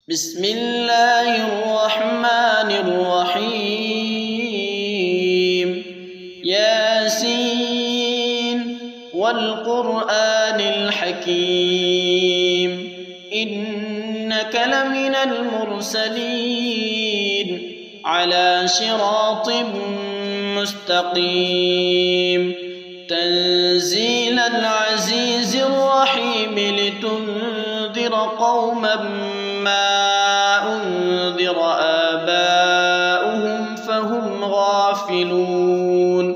بسم الله الرحمن الرحيم ياسين والقرآن الحكيم إنك لمن المرسلين على صراط مستقيم تنزيل العزيز الرحيم لتنذر قوما ما أنذر آباؤهم فهم غافلون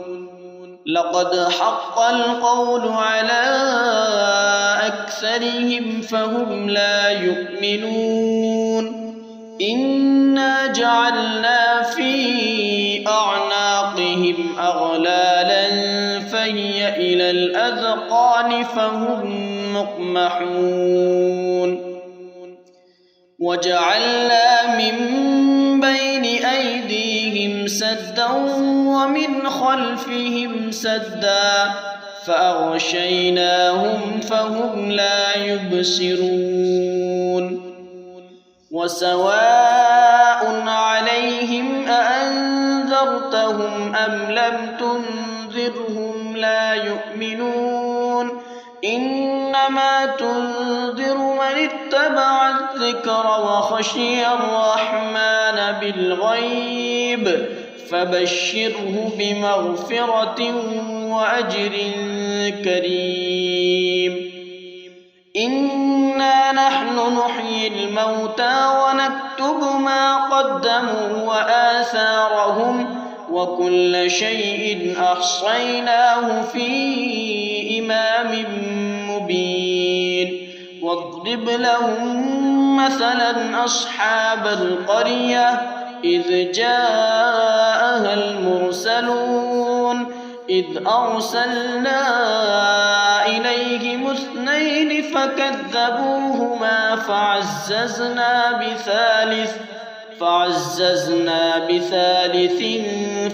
لقد حق القول على أكثرهم فهم لا يؤمنون إنا جعلنا في أعناقهم أغلالا فهي إلى الأذقان فهم مقمحون وجعلنا من بين أيديهم سدا ومن خلفهم سدا فأغشيناهم فهم لا يبصرون وسواء عليهم أأنذرتهم أم لم تنذرهم لا يؤمنون إنما تنذر من اتبع الذكر وخشي الرحمن بالغيب فبشره بمغفرة وأجر كريم إنا نحن نحيي الموتى ونكتب ما قدموا وآثارهم وكل شيء أحصيناه في إمام مبين واضرب لهم مثلا أصحاب القرية إذ جاءها المرسلون إذ أرسلنا إليهم اثنين فكذبوهما فعززنا بثالث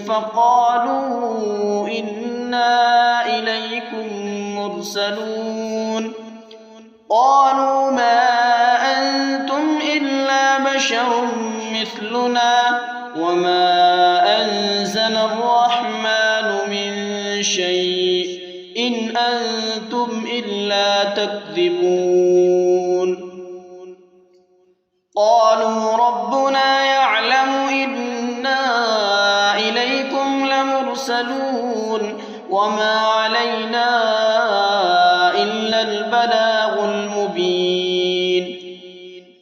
فقالوا إنا إليكم مرسلون قالوا ما أنتم إلا بشر مثلنا وما أنزل الرحمن من شيء إن أنتم إلا تكذبون قالوا ربنا يعلم إنا إليكم لمرسلون وما علينا إلا البلاغ المبين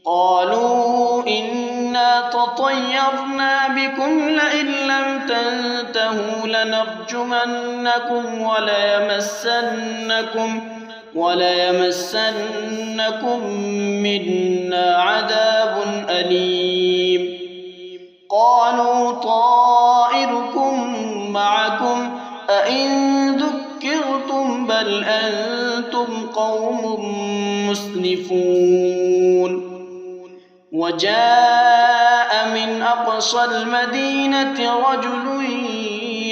قالوا إنا تطيرنا بكم لئن لم تنتهوا لنرجمنكم وليمسنكم منا عذاب أليم قالوا طائركم معكم أئن ذكرتم بل أنتم قوم مسرفون وجاء من أقصى المدينة رجل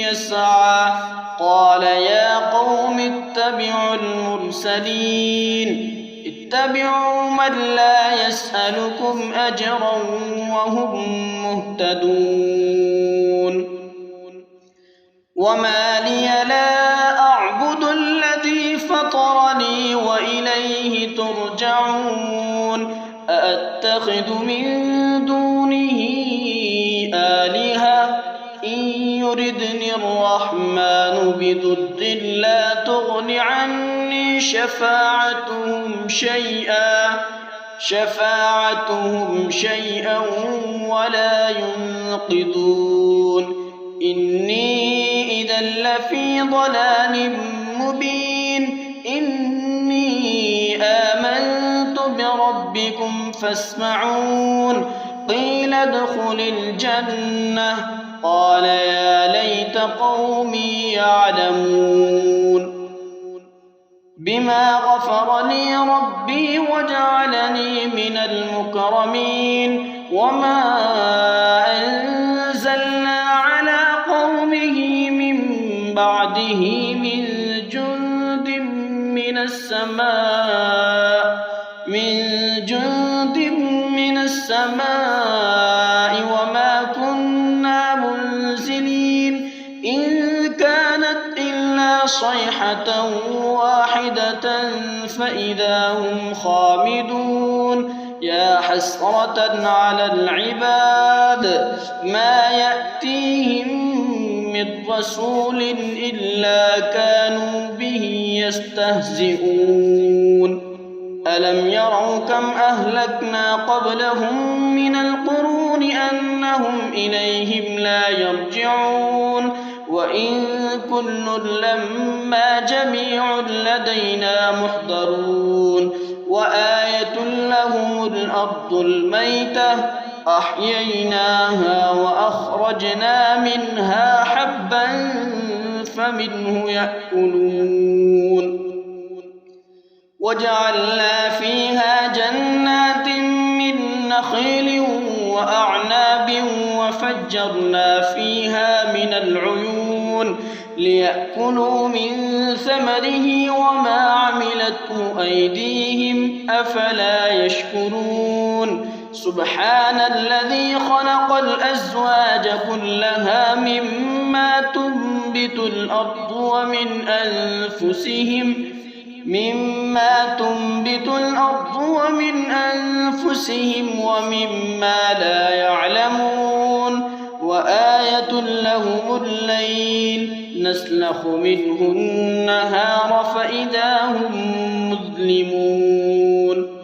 يسعى قال يا قوم اتبعوا من لا يسألكم أجرا وهم مهتدون وما لي لا أعبد الذي فطرني وإليه ترجعون أأتخذ من دونه آلهة إن يردني الرحمن بضر لا تغن عني شفاعتهم شيئا ولا ينقذون إني إذا لفي ضلال مبين إني آمنت بربكم فاسمعون قيل ادخل الجنة قال يا ليت قومي يعلمون بما غفر لي ربي وجعلني من المكرمين وما أنزلنا على قومه من بعده من جند من السماء السماء وما كنا منزلين إن كانت إلا صيحة واحدة فإذا هم خامدون يا حسرة على العباد ما يأتيهم من رسول إلا كانوا به يستهزئون ألم يروا كم أهلكنا قبلهم من القرون أنهم إليهم لا يرجعون وإن كل لما جميع لدينا محضرون وآية لهم الأرض الميتة أحييناها وأخرجنا منها حبا فمنه يأكلون وجعلنا فيها جنات من نخيل وأعناب وفجرنا فيها من العيون ليأكلوا من ثمره وما عملته أيديهم أفلا يشكرون سبحان الذي خلق الأزواج كلها مما تنبت الأرض ومن أنفسهم ومما لا يعلمون وآية لهم الليل نسلخ منه النهار فإذا هم مظلمون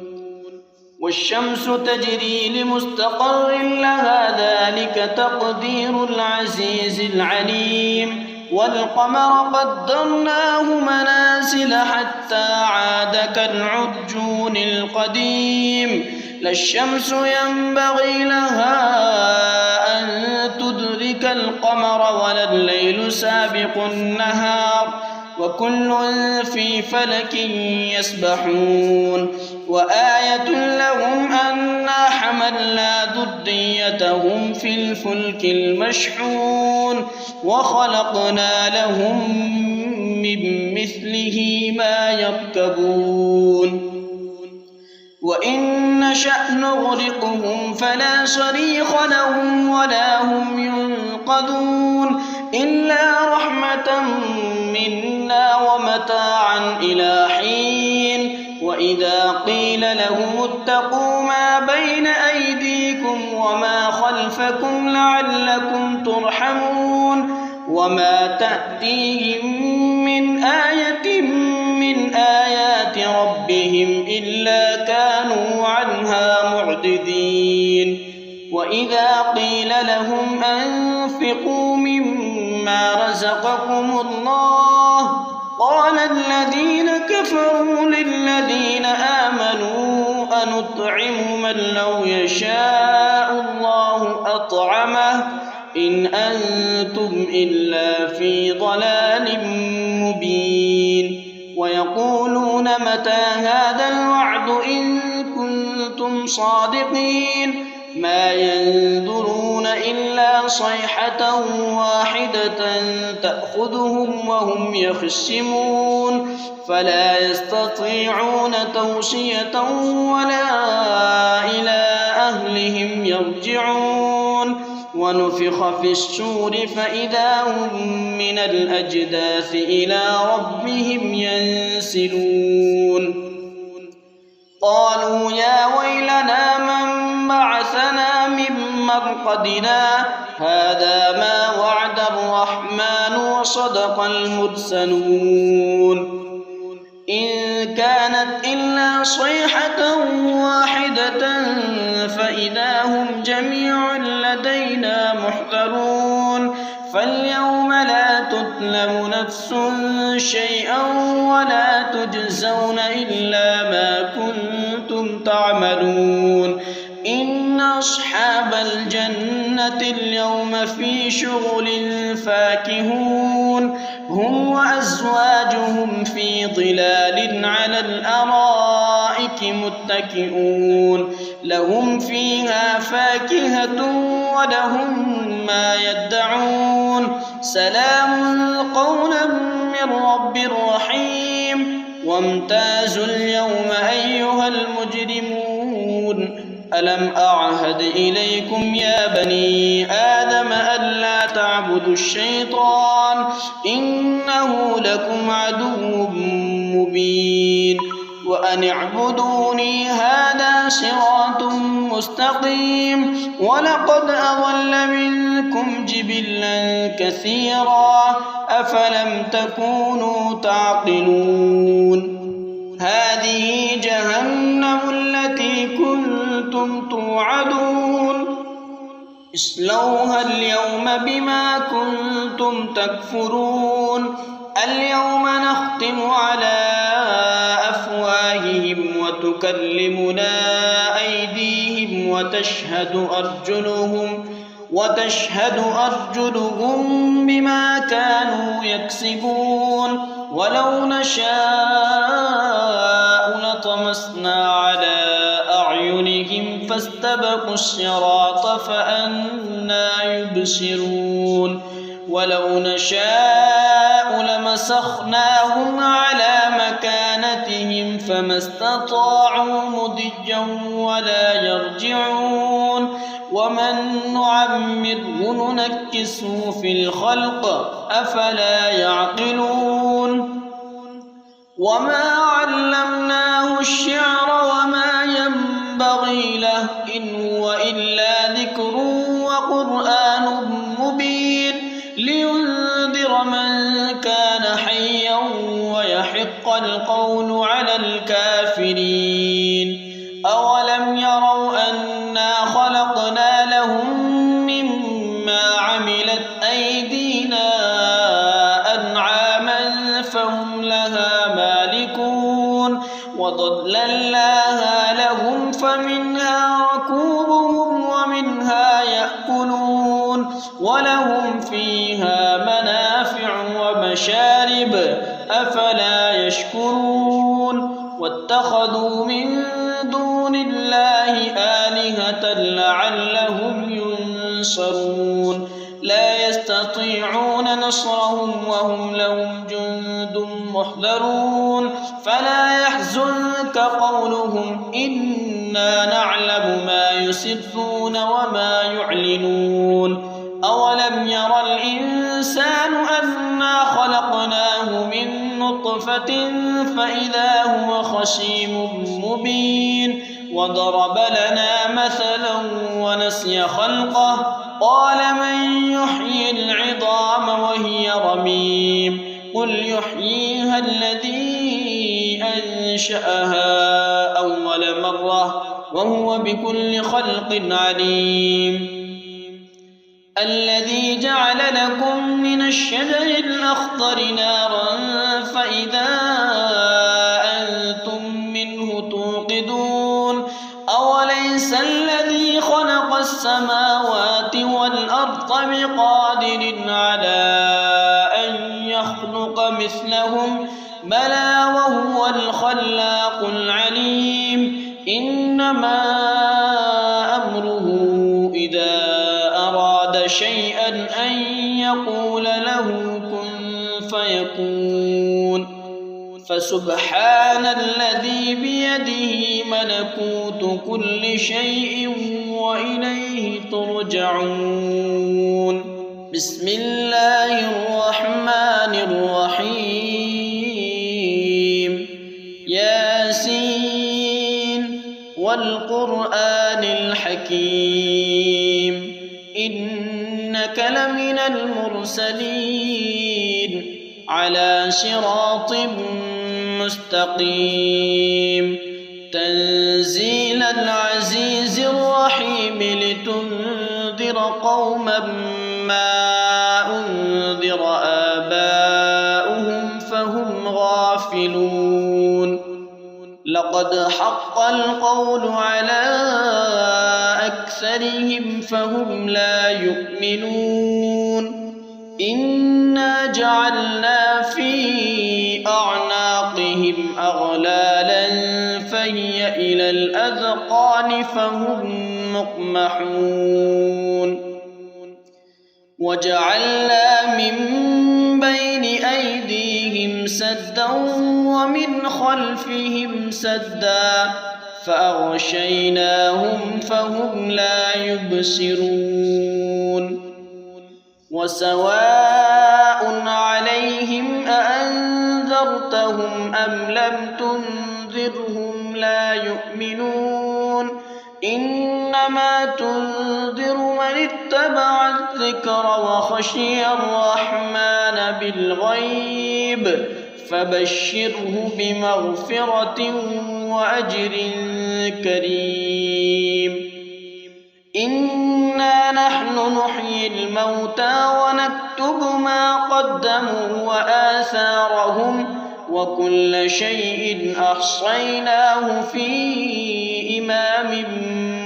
والشمس تجري لمستقر لها ذلك تقدير العزيز العليم والقمر قدرناه منازل حتى عاد كالعرجون القديم لا الشمس ينبغي لها أن تدرك القمر ولا الليل سابق النهار وكل في فلك يسبحون وآية لهم أنا حملنا ذريتهم في الفلك المشحون وخلقنا لهم من مثله ما يركبون وإن نشأ نغرقهم فلا صريخ لهم ولا هم ينقذون إلا رحمة منا ومتاعا إلى حين وإذا قيل لهم اتقوا ما بين أيديكم وما خلفكم لعلكم ترحمون وما تأتيهم من آية من آيات ربهم إلا كانوا عنها معرضين وإذا قيل لهم أنفقوا مما رزقكم الله قال الذين كفروا للذين آمنوا أنطعم من لو يشاء الله أطعمه إن أنتم إلا في ضلال مبين ويقولون متى هذا الوعد إن كنتم صادقين ما ينظرون إلا صيحة واحدة تأخذهم وهم يخصمون فلا يستطيعون توصية ولا إلى أهلهم يرجعون ونفخ في الصور فإذا هم من الأجداث إلى ربهم ينسلون قالوا يا ويلنا من بعثنا من مرقدنا هذا ما وعد الرحمن وصدق المرسلون إن كانت إلا صيحة واحدة فإذا هم جميع لدينا محضرون فاليوم لا تظلم نفس شيئا ولا تجزون إلا ما كنتم تعملون إن أصحاب الجنة اليوم في شغل فاكهون هم وأزواجهم في ظلال على الأرائك متكئون لهم فيها فاكهة ولهم ما يدعون سلام قولا من رب رحيم وامتازوا اليوم أيها المجرمون ألم أعهد إليكم يا بني آدم ألا تعبدوا الشيطان إنه لكم عدو مبين وأن اعبدوني هذا صراط مستقيم ولقد أضل منكم جبلا كثيرا أفلم تكونوا تعقلون هذه جهنم التي كنتم توعدون اصلوها اليوم بما كنتم تكفرون اليوم نختم على أفواههم وتكلمنا أيديهم وتشهد أرجلهم بما كانوا يكسبون ولو نشاء لطمسنا على أعينهم فاستبقوا الصراط فأنى يبصرون ولو نشاء لمسخناهم على مكانتهم فما استطاعوا مضيا ولا يرجعون ومن نعمره ننكسه في الخلق أفلا يعقلون وما علمناه الشعر وما ينبغي له إن هو إلا ذكر وقرآن مبين لينذر من كان حيا ويحق القول على الكافرين أولم يروا أنا خلقنا لهم مما عملت أيدينا أنعاما فهم لها مالكون وظللناها لهم فمنها ركوبهم ومنها يأكلون ولهم فيها منافع ومشارب أفلا يشكرون واتخذوا من دون الله آلهة لعلهم ينصرون لا يستطيعون نصرهم وهم لهم جند محضرون فلا يحزنك قولهم إنا نعلم ما يسرون وما يعلنون أولم ير الإنسان أنا خلقناه من نطفة فإذا هو خصيم مبين وضرب لنا مثلا ونسي خلقه قال من يحيي العظام وهي رميم قل يحييها الذي أنشأها أول مرة وهو بكل خلق عليم الذي جعل لكم من الشجر الأخضر نارا فإذا أنتم منه توقدون أوليس الذي خلق السماوات والأرض بقادر على أن يخلق مثلهم بلى وهو الخلاق العليم إنما أمره إذا أراد شيئا أن يقول له كن فيكون فسبحان الذي بيده ملكوت كل شيء وإليه ترجعون بسم الله الرحمن الرحيم ياسين والقرآن الحكيم إنك لمن المرسلين على صراط مستقيم تنزيل العزيز الرحيم لتنذر قوما ما أنذر آباؤهم فهم غافلون لقد حق القول على أكثرهم فهم لا يؤمنون إنا جعلنا في أعناقهم أغلالا فهي إلى الأذقان فهم مقمحون وجعلنا من بين أيديهم سدا ومن خلفهم سدا فأغشيناهم فهم لا يبصرون وسواء عليهم أأنذرتهم أم لم تنذرهم لا يؤمنون إنما تنذر من اتبع الذكر وخشي الرحمن بالغيب فبشره بمغفرة وأجر كريم إنا نحن نحيي الموتى ونكتب ما قدموا وآثارهم وكل شيء أحصيناه في إمام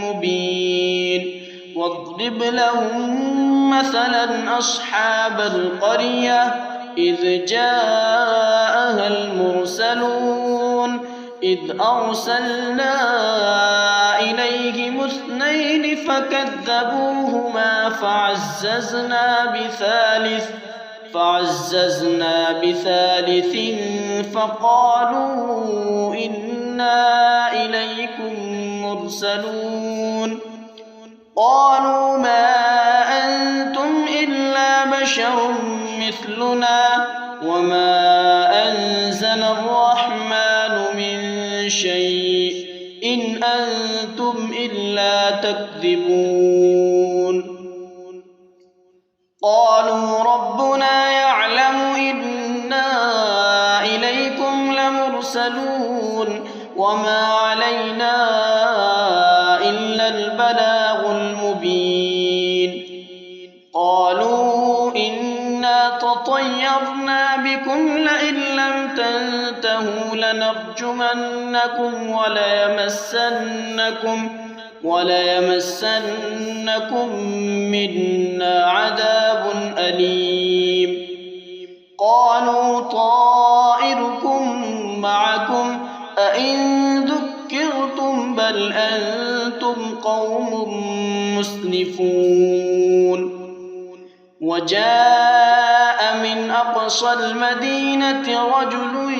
مبين واضرب لهم مثلا أصحاب القرية إذ جاءها المرسلون إذ أرسلنا إليهم 2 فكذبوهما فعززنا بثالث فقالوا إنا إليكم مرسلون قالوا ما أنتم إلا بشر مثلنا وما أنزل الرحمن من شيء إن أنتم إلا تكذبون قالوا ربنا يعلم إنا إليكم لمرسلون وما علينا إلا البلاغ المبين قالوا إنا تطيرنا بكم لئن لم تنتهوا لنرجمنكم وليمسنكم منا عذاب أليم قالوا طائركم معكم أئن ذكرتم بل أنتم قوم مسرفون وجاء من أقصى المدينة رجل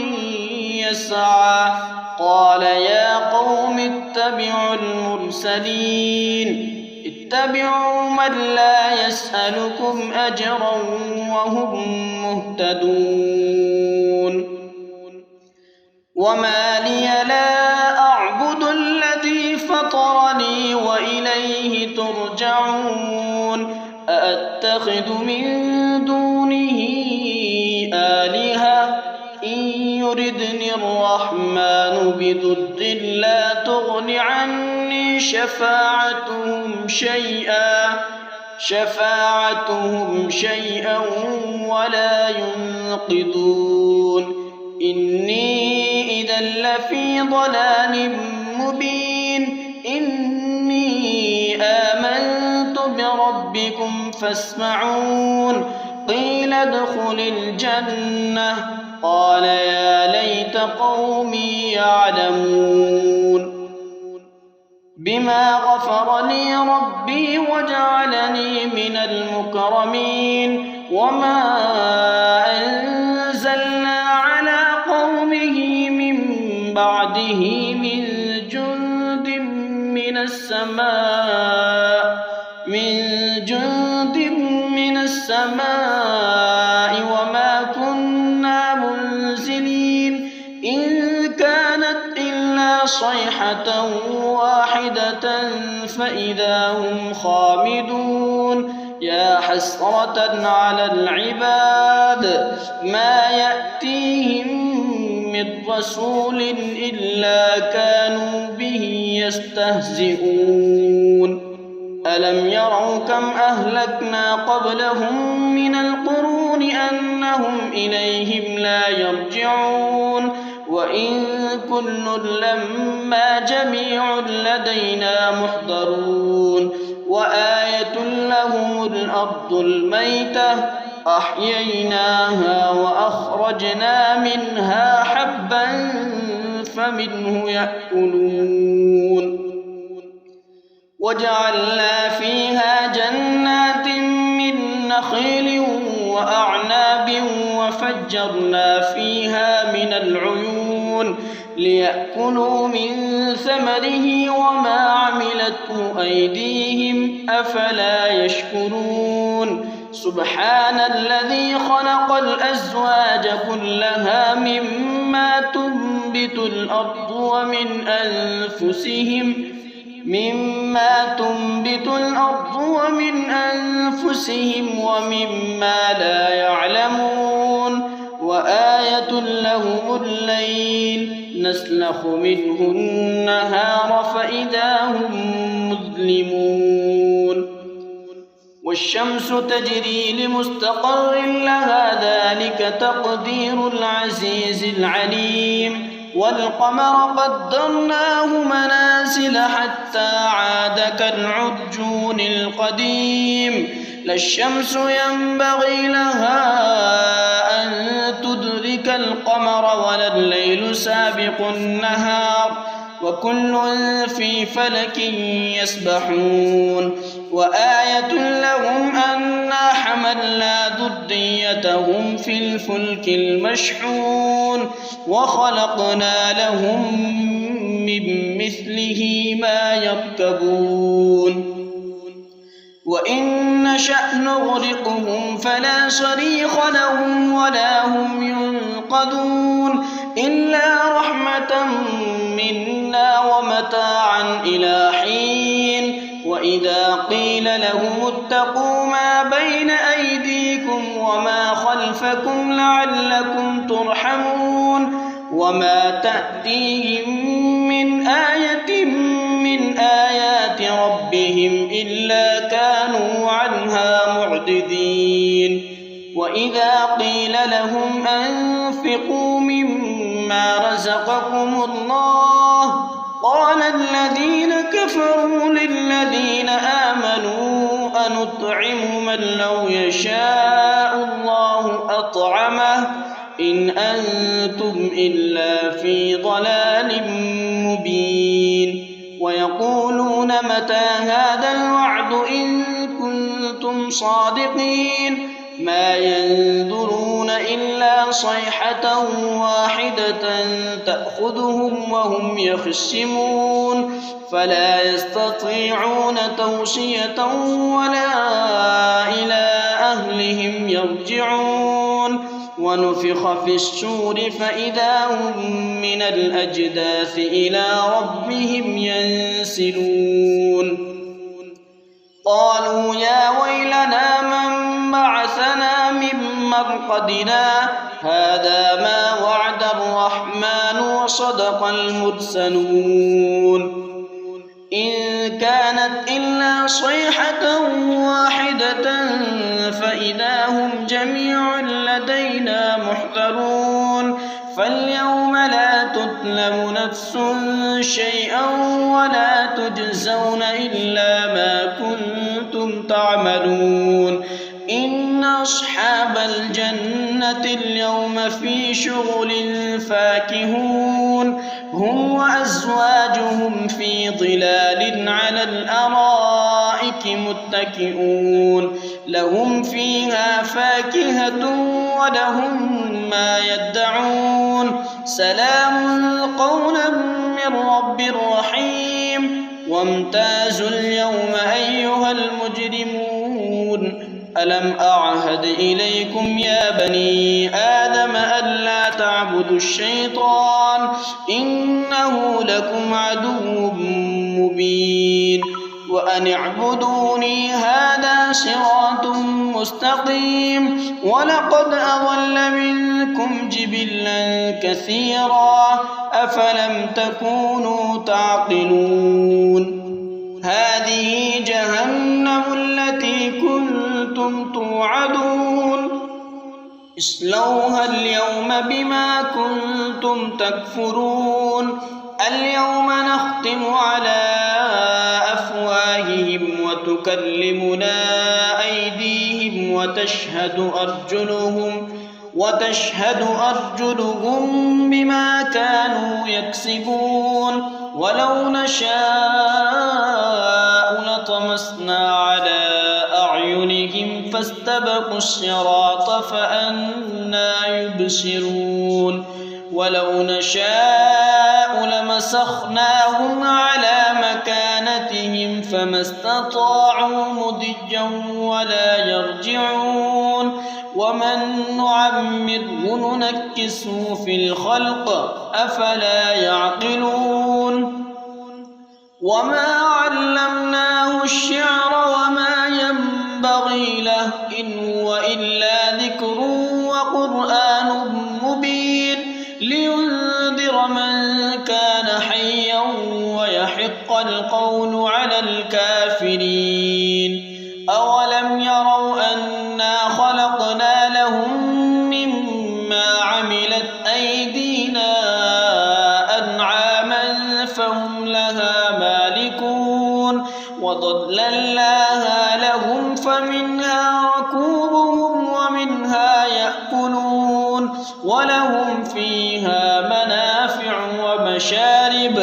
يسعى قال يا قوم اتبعوا من لا يسألكم أجرا وهم مهتدون وما لي لا أعبد الذي فطرني وإليه ترجعون أأتخذ من دونه آلهة إن يردني الرحمن بضر لا تغن عني شفاعتهم شيئا ولا ينقذون إني إذا لفي ضلال مبين إني آمنت بربكم فاسمعون قيل ادخل الجنة قال يا ليت قومي يعلمون بما غفر لي ربي وجعلني من المكرمين وما أنزلنا على قومه من بعده من جند من السماء وما كنا منزلين إن كانت إلا صيحة واحدة فإذا هم خامدون يا حسرة على العباد ما يأتيهم من رسول إلا كانوا به يستهزئون ألم يروا كم أهلكنا قبلهم من القرون أنهم إليهم لا يرجعون وإن كل لما جميع لدينا محضرون وآية لهم الأرض الميتة أحييناها وأخرجنا منها حبا فمنه يأكلون وجعلنا فيها جنات من نخيل وأعناب وفجرنا فيها من العيون ليأكلوا من ثمره وما عملته أيديهم أفلا يشكرون سبحان الذي خلق الأزواج كلها مما تنبت الأرض ومن أنفسهم ومما لا يعلمون وآية لهم الليل نسلخ منه النهار فإذا هم مظلمون والشمس تجري لمستقر لها ذلك تقدير العزيز العليم والقمر قدرناه منازل حتى عاد كالعرجون القديم لا الشمس ينبغي لها أن تدرك القمر ولا الليل سابق النهار وكل في فلك يسبحون وآية لهم أنا حملنا ذريتهم في الفلك المشحون وخلقنا لهم من مثله ما يركبون وإن نشأ نغرقهم فلا صريخ لهم ولا هم ينقذون إلا رحمة منا ومتاعا إلى حين وإذا قيل لهم اتقوا ما بين أيديكم وما خلفكم لعلكم ترحمون وما تأتيهم من آية من آيات ربهم إلا كانوا عنها معرضين وإذا قيل لهم أنفقوا مما رزقكم الله قال الذين كفروا للذين آمنوا أنطعم من لو يشاء الله أطعمه إن أنتم إلا في ضلال مبين ويقولون متى هذا الوعد إن كنتم صادقين ما ينظرون إلا صيحة واحدة تأخذهم وهم يخصمون فلا يستطيعون توصية ولا إلى أهلهم يرجعون ونفخ في الصور فإذا هم من الأجداث إلى ربهم ينسلون قالوا يا ويلنا من بعثنا من مرقدنا هذا ما وعد الرحمن وصدق المرسلون إن كانت إلا صيحة واحدة فإذا هم جميع لدينا محضرون فاليوم لا تظلم نفس شيئا ولا تجزون إلا ما كنتم تعملون إن أصحاب الجنة اليوم في شغل فاكهون هم وأزواجهم في ظلال على الأرائك متكئون لهم فيها فاكهة ولهم ما يدعون سلام قولا من رب رحيم وامتازوا اليوم أيها المجرمون ألم أعهد إليكم يا بني آدم ألا تعبدوا الشيطان إنه لكم عدو مبين وأن اعبدوني هذا صراط مستقيم ولقد أضل منكم جبلا كثيرا أفلم تكونوا تعقلون هذه جهنم التي كنتم توعدون اصلوها اليوم بما كنتم تكفرون اليوم نختم على أفواههم وتكلمنا أيديهم وتشهد أرجلهم بما كانوا يكسبون ولو نشاء لطمسنا على أعينهم فاستبقوا الصراط فأنى يبصرون ولو نشاء لمسخناهم على مكانتهم فما استطاعوا مضيا ولا يرجعون ومن نعمره ننكسه في الخلق أفلا يعقلون وما علمناه الشعر وما ينبغي له إن هو إلا ذكر وقرآن مبين لينذر من كان حيا ويحق القول على الكافرين أولم يروا أنا خلقنا لهم مما عملت أيدينا أنعاما فهم لها مالكون وظللناها لهم فمنها ركوبهم ومنها يأكلون ولهم فيها منافع ومشارب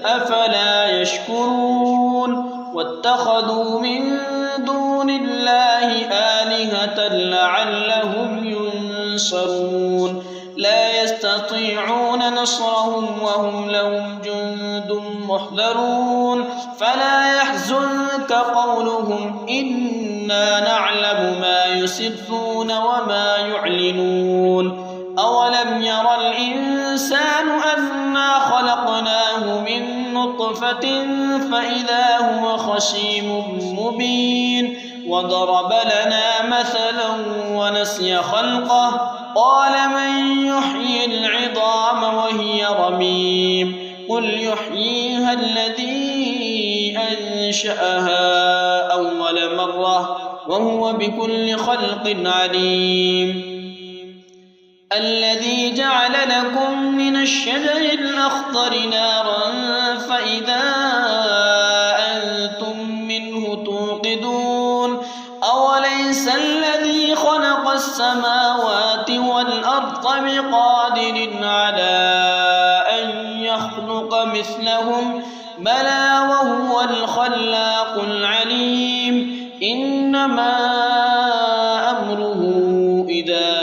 أفلا يشكرون واتخذوا من دون الله آلهة لعلهم ينصرون لا يستطيعون نصرهم وهم لهم جند محضرون فلا يحزنك قولهم إنا نعلم ما يسرون وما يعلنون أولم ير الإنسان أنا خلقناه من نطفة فإذا هو خصيم مبين وضرب لنا مثلا ونسي خلقه قال من يحيي العظام وهي رميم قل يحييها الذي أنشأها أول مرة وهو بكل خلق عليم الذي جعل لكم من الشجر الأخضر نارا فإذا أنتم منه توقدون أوليس الذي خلق السماوات والأرض بقادر على أن يخلق مثلهم بلى وهو الخلاق العليم إنما أمره إذا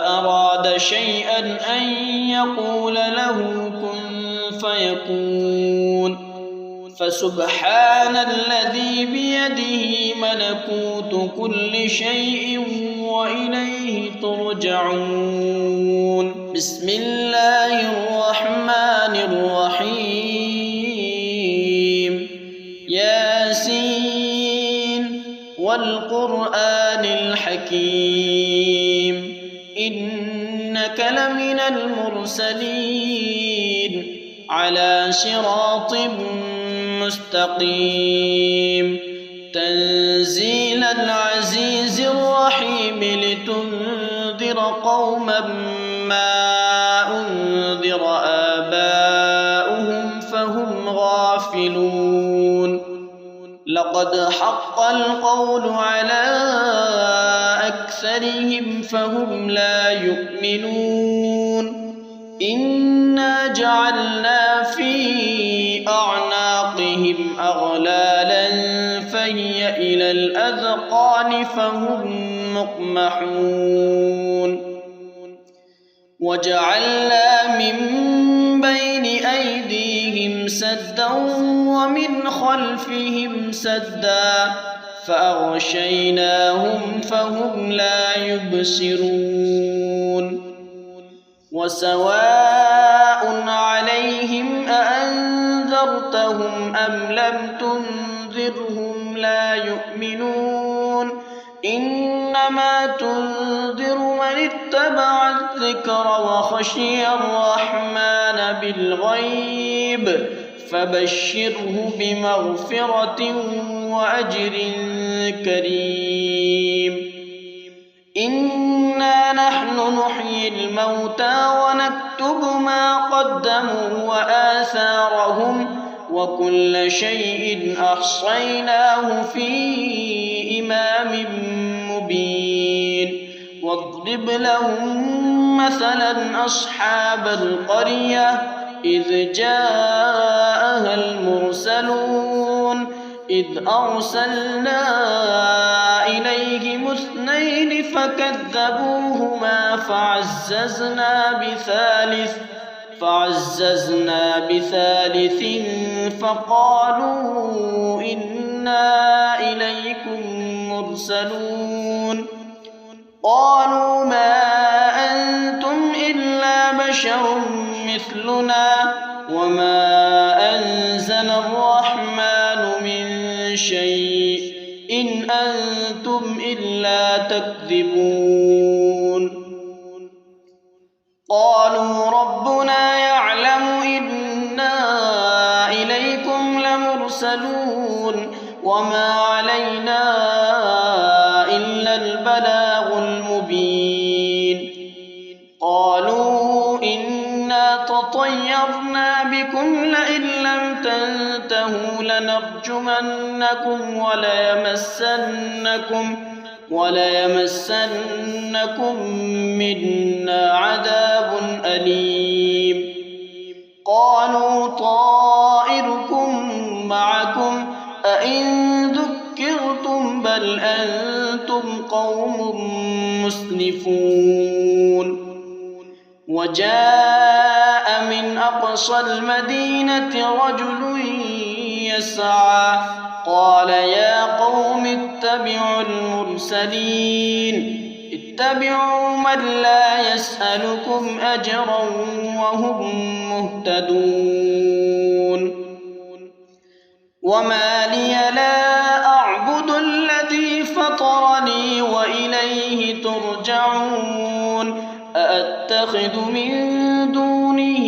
أراد شيئا أن يقول له كن فيكون فسبحان الذي بيده ملكوت كل شيء وإليه ترجعون بسم الله الرحمن الرحيم ياسين والقرآن الحكيم إنك لمن المرسلين على صراط مستقيم تنزيل العزيز الرحيم لتنذر قوما ما أنذر آباؤهم فهم غافلون لقد حق القول على أكثرهم فهم لا يؤمنون إنا جعلنا في أعناقهم أغلالا فهي إلى الأذقان فهم مقمحون وجعلنا من بين أيديهم سدا ومن خلفهم سدا فأغشيناهم فهم لا يبصرون وسواء عليهم أأنذرتهم أم لم تنذرهم لا يؤمنون إنما تنذر من اتبع الذكر وخشي الرحمن بالغيب فبشره بمغفرة وأجر كريم إنا نحن نحيي الموتى ونكتب ما قدموا وآثارهم وكل شيء أحصيناه في إمام مبين واضرب لهم مثلا أصحاب القرية إذ جاءها المرسلون إذ أرسلنا إليهم اثنين فكذبوهما فعززنا بثالث فعززنا بثالث فقالوا إنا إليكم مرسلون قالوا ما أنتم إلا بشر مثلنا وما أنزل الرحمن من شيء إن أنتم إلا تكذبون قالوا ربنا يعلم إنا إليكم لمرسلون وما علينا إلا البلاغ المبين قالوا إنا تطيرنا بكم لئن لم تنتهوا لنرجمنكم وليمسنكم منا عذاب أليم قالوا طائركم معكم أئن ذكرتم بل أنتم قوم مسرفون وجاء من أقصى المدينة رجل يسعى قال يا قوم اتبعوا المرسلين اتبعوا من لا يسألكم أجرا وهم مهتدون وما لي لا أعبد الذي فطرني وإليه ترجعون أأتخذ من دونه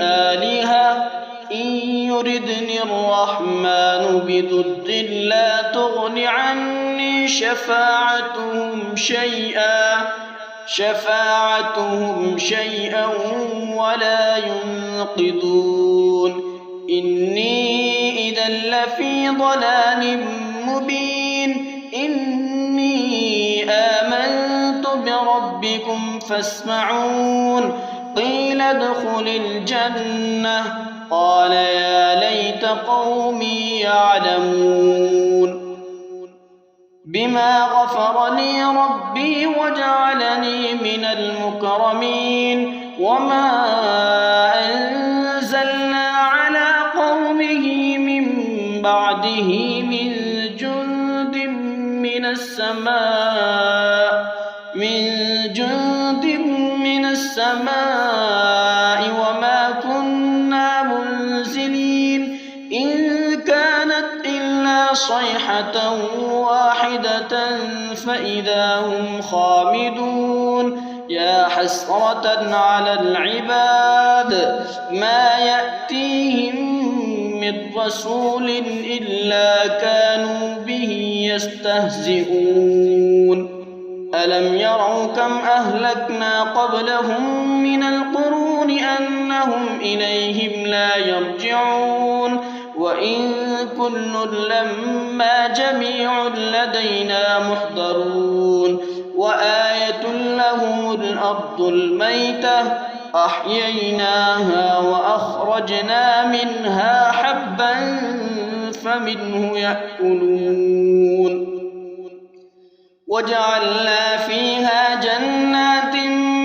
آلهة إن يردني الرحمن بضر لا تغن عني شفاعتهم شيئا ولا ينقذون إني إذا لفي ضلال مبين إني آمنت بربكم فاسمعون قيل ادخل الجنة قال يا ليت قومي يعلمون بما غفر لي ربي وجعلني من المكرمين وما أنزلنا على قومه من بعده من جند من السماء وما كنا منزلين إن كانت إلا صيحة واحدة فإذا هم خامدون يا حسرة على العباد ما يأتيهم من رسول إلا كانوا به يستهزئون ألم يروا كم أهلكنا قبلهم من القرون أنهم إليهم لا يرجعون وإن كل لما جميع لدينا محضرون وآية لهم الأرض الميتة أحييناها وأخرجنا منها حبا فمنه يأكلون وجعلنا فيها جنات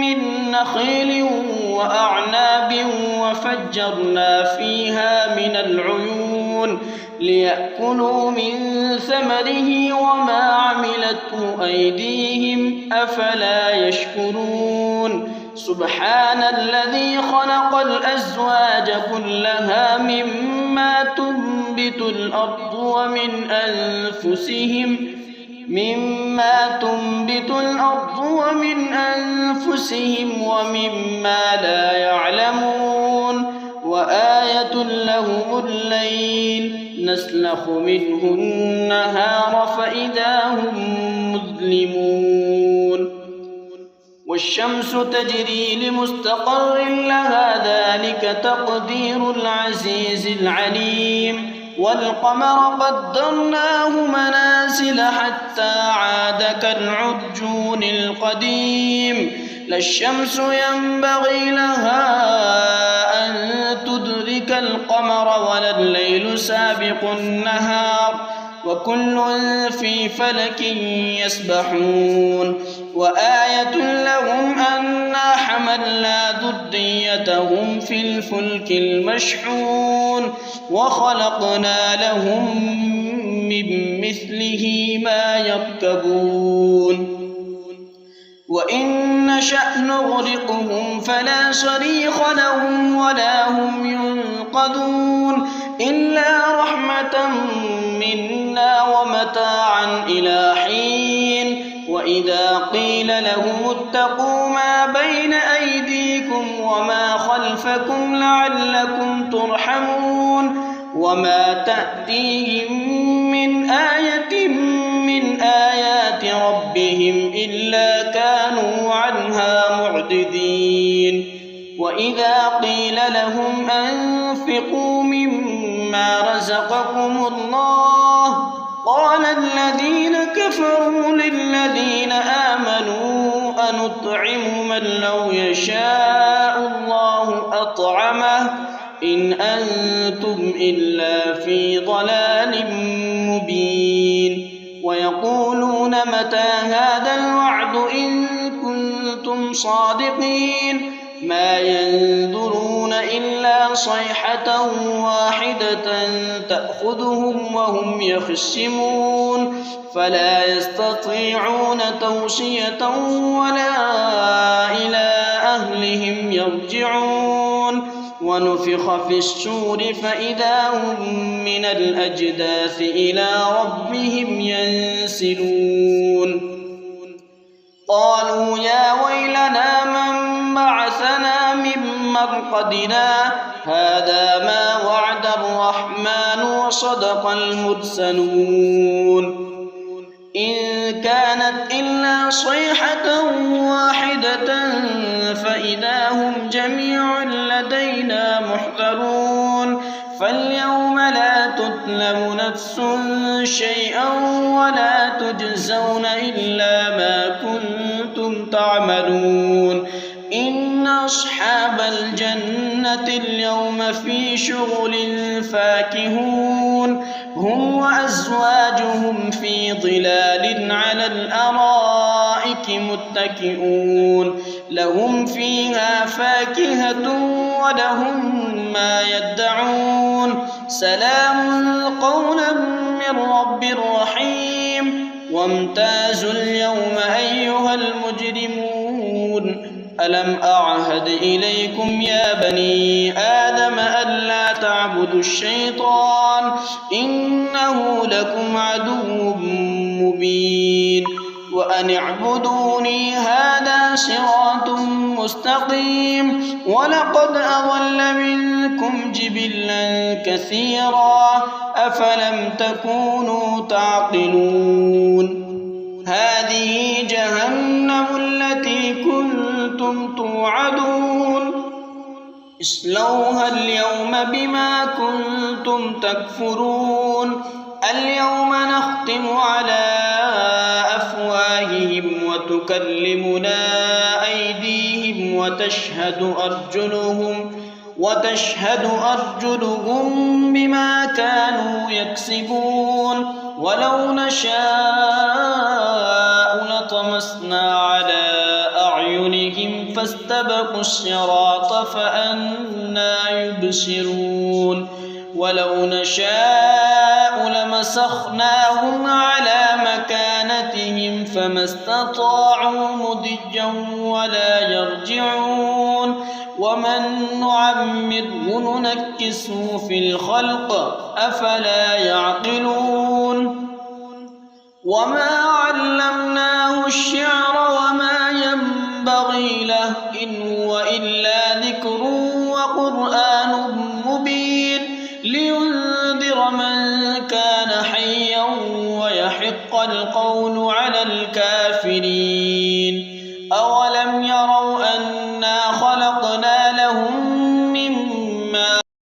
من نخيل وأعناب وفجرنا فيها من العيون ليأكلوا من ثمره وما عملته أيديهم أفلا يشكرون سبحان الذي خلق الأزواج كلها مما تنبت الأرض ومن أنفسهم ومما لا يعلمون وآية لهم الليل نسلخ منه النهار فإذا هم مظلمون والشمس تجري لمستقر لها ذلك تقدير العزيز العليم والقمر قدرناه منازل حتى عاد كالعرجون القديم لا الشمس ينبغي لها أن تدرك القمر ولا الليل سابق النهار وكل في فلك يسبحون وآية لهم أنا حملنا ذريتهم في الفلك المشحون وخلقنا لهم من مثله ما يركبون وإن نشأ نغرقهم فلا صريخ لهم ولا هم ينقذون إلا رحمة منا ومتاعا إلى حين وإذا قيل لهم اتقوا ما بين أيديكم وما خلفكم لعلكم ترحمون وما تأتيهم من آية من آيات ربهم إلا كانوا عنها معرضين وإذا قيل لهم أنفقوا مما رزقكم الله قال الذين كفروا للذين آمنوا أنطعم من لو يشاء الله أطعمه إن أنتم إلا في ضلال مبين ويقولون متى هذا الوعد إن كنتم صادقين ما ينظرون إلا صيحة واحدة تأخذهم وهم يخصمون فلا يستطيعون توصية ولا إلى أهلهم يرجعون ونفخ في الصور فإذا هم من الأجداث إلى ربهم ينسلون قالوا يا ويلنا من بعثنا من مرقدنا هذا ما وعد الرحمن وصدق المرسلون إن كانت إلا صيحة واحدة فإذا هم جميع لدينا محضرون فاليوم لا تظلم نفس شيئا ولا تجزون إلا ما كنتم تعملون إن أصحاب الجنة اليوم في شغل فاكهون هم وأزواجهم في ظلال على الأرائك متكئون لهم فيها فاكهة ولهم ما يدعون سلام قولا من رب رحيم وامتازوا اليوم أيها المجرمون ألم أعهد إليكم يا بني آدم ألا تعبدوا الشيطان إنه لكم عدو مبين وأن اعبدوني هذا صراط مستقيم ولقد أضل منكم جبلا كثيرا أفلم تكونوا تعقلون هذه جهنم التي كنتم توعدون اصلوها اليوم بما كنتم تكفرون اليوم نختم على أفواههم وتكلمنا أيديهم وتشهد أرجلهم بما كانوا يكسبون ولو نشاء لطمسنا على أعينهم فاستبقوا الصراط فأنى يبصرون ولو نشاء لمسخناهم على مكانتهم فما استطاعوا مضيا ولا يرجعون ومن نعمره ننكسه في الخلق أفلا يعقلون وما علمناه الشعر وما ينبغي له إن هو إلا ذكر وقرآن مبين لينذر من كان حيا ويحق القول على الكافرين أولم